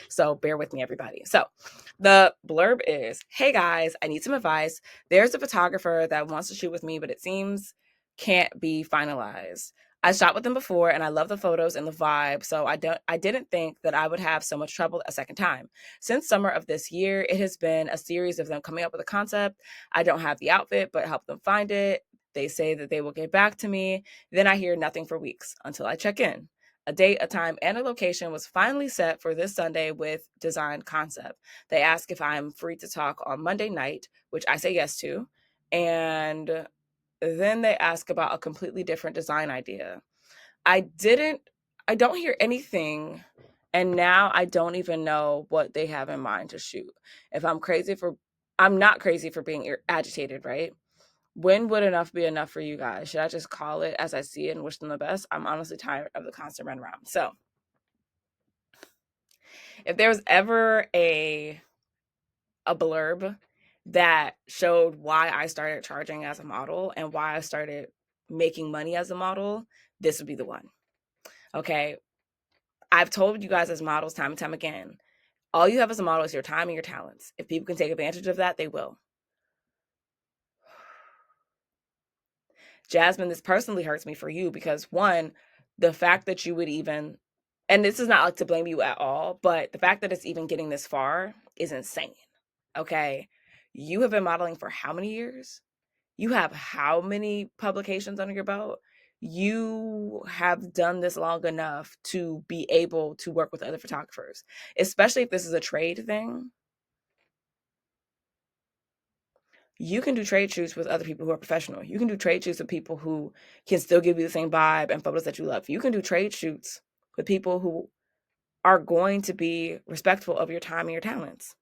So bear with me, everybody. So the blurb is, hey guys, I need some advice. There's a photographer that wants to shoot with me, but it seems can't be finalized. I shot with them before and I love the photos and the vibe, so I didn't think that I would have so much trouble a second time. Since summer of this year, it has been a series of them coming up with a concept. I don't have the outfit, but help them find it. They say that they will get back to me. Then I hear nothing for weeks until I check in. A date, a time, and a location was finally set for this Sunday with Design Concept. They ask if I'm free to talk on Monday night, which I say yes to. And then they ask about a completely different design idea. I didn't, I don't hear anything. And now I don't even know what they have in mind to shoot. If I'm not crazy for being agitated, right? When would enough be enough for you guys? Should I just call it as I see it and wish them the best? I'm honestly tired of the constant run around. So, if there was ever a blurb that showed why I started charging as a model and why I started making money as a model, this would be the one. Okay. I've told you guys as models time and time again, all you have as a model is your time and your talents. If people can take advantage of that, they will. Jasmine, this personally hurts me for you because one, the fact that you would even, and this is not like to blame you at all, but the fact that it's even getting this far is insane. Okay. You have been modeling for how many years? You have how many publications under your belt? You have done this long enough to be able to work with other photographers, especially if this is a trade thing. You can do trade shoots with other people who are professional. You can do trade shoots with people who can still give you the same vibe and photos that you love. You can do trade shoots with people who are going to be respectful of your time and your talents.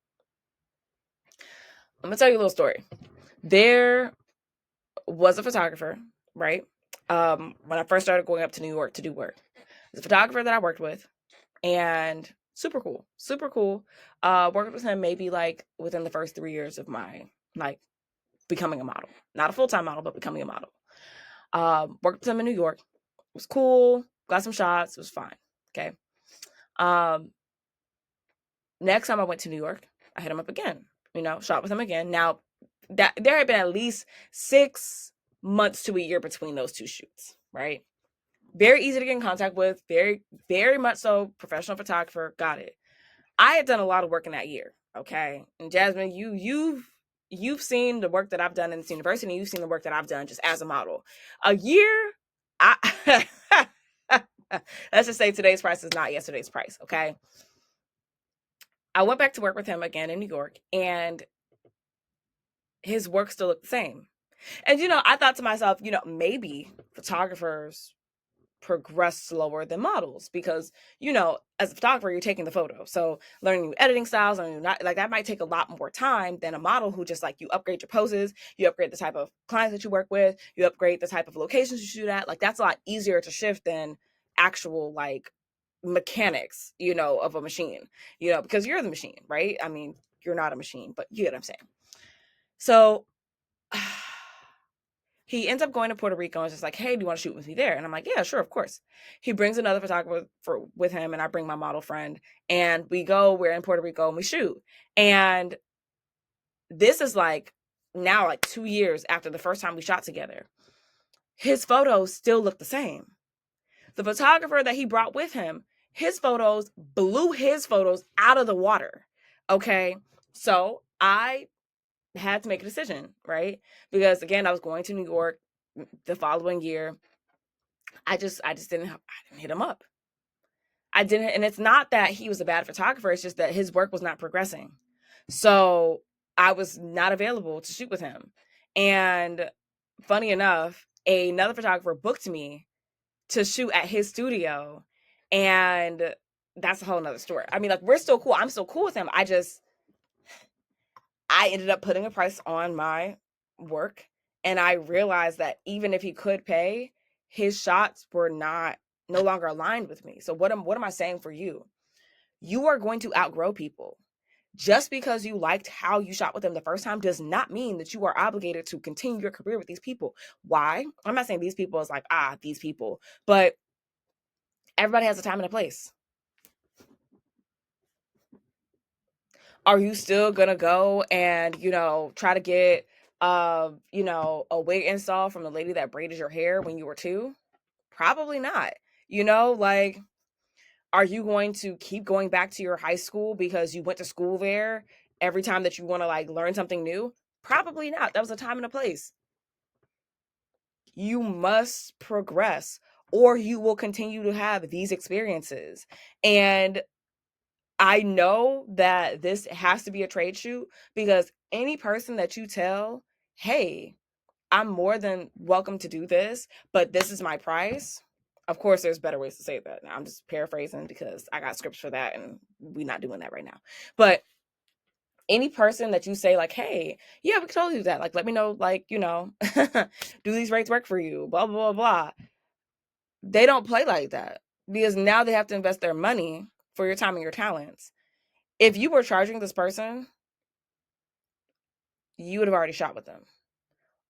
I'm gonna tell you a little story. There was a photographer, right? When I first started going up to New York to do work. There's a photographer that I worked with, and super cool, super cool. Worked with him maybe like within the first 3 years of my like becoming a model. Not a full-time model, but becoming a model. Worked with him in New York. It was cool. Got some shots. It was fine. Okay. Um, Next time I went to New York, I hit him up again. Shot with him again. Now, that there had been at least 6 months to a year between those two shoots, right? Very easy to get in contact with. Very, very much so. Professional photographer. Got it. I had done a lot of work in that year. Okay. And Jasmine, you've seen the work that I've done in this university, and you've seen the work that I've done just as a model. A year, I let's just say today's price is not yesterday's price. Okay. I went back to work with him again in New York, and his work still looked the same. And I thought to myself, maybe photographers progress slower than models because as a photographer you're taking the photo, so learning new editing styles and not like that might take a lot more time than a model who just like you upgrade your poses, you upgrade the type of clients that you work with, you upgrade the type of locations you shoot at. Like that's a lot easier to shift than actual like mechanics of a machine, because you're the machine, right? I mean, you're not a machine, but you get what I'm saying. So he ends up going to Puerto Rico and is just like, hey, do you want to shoot with me there? And I'm like, yeah, sure, of course. He brings another photographer with him, and I bring my model friend, and we're in Puerto Rico and we shoot. And this is like now like 2 years after the first time we shot together. His photos still look the same. The photographer that he brought with him, his photos blew his photos out of the water. Okay. So I had to make a decision, right? Because again, I was going to New York the following year. I didn't hit him up. I didn't, and it's not that he was a bad photographer, it's just that his work was not progressing. So I was not available to shoot with him. And funny enough, another photographer booked me to shoot at his studio. And that's a whole nother story. I mean, like, we're still cool. I'm still cool with him. I ended up putting a price on my work, and I realized that even if he could pay, his shots were no longer aligned with me. So what am I saying for you? You are going to outgrow people. Just because you liked how you shot with them the first time does not mean that you are obligated to continue your career with these people. Why? I'm not saying these people is like, these people, but everybody has a time and a place. Are you still gonna go and, try to get, a wig install from the lady that braided your hair when you were 2? Probably not. Like, are you going to keep going back to your high school because you went to school there every time that you want to like learn something new? Probably not. That was a time and a place. You must progress or you will continue to have these experiences. And I know that this has to be a trade shoot because any person that you tell, hey, I'm more than welcome to do this, but this is my price. Of course, there's better ways to say that. Now, I'm just paraphrasing because I got scripts for that and we're not doing that right now. But any person that you say, like, hey, yeah, we can totally do that. Like, let me know, like, do these rates work for you? Blah, blah, blah, blah. They don't play like that because now they have to invest their money for your time and your talents. If you were charging this person, you would have already shot with them.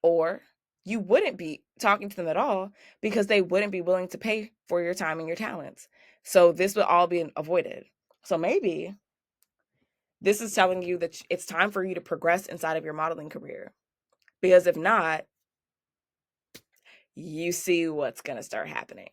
Or you wouldn't be talking to them at all because they wouldn't be willing to pay for your time and your talents. So this would all be avoided. So maybe this is telling you that it's time for you to progress inside of your modeling career. Because if not, you see what's going to start happening.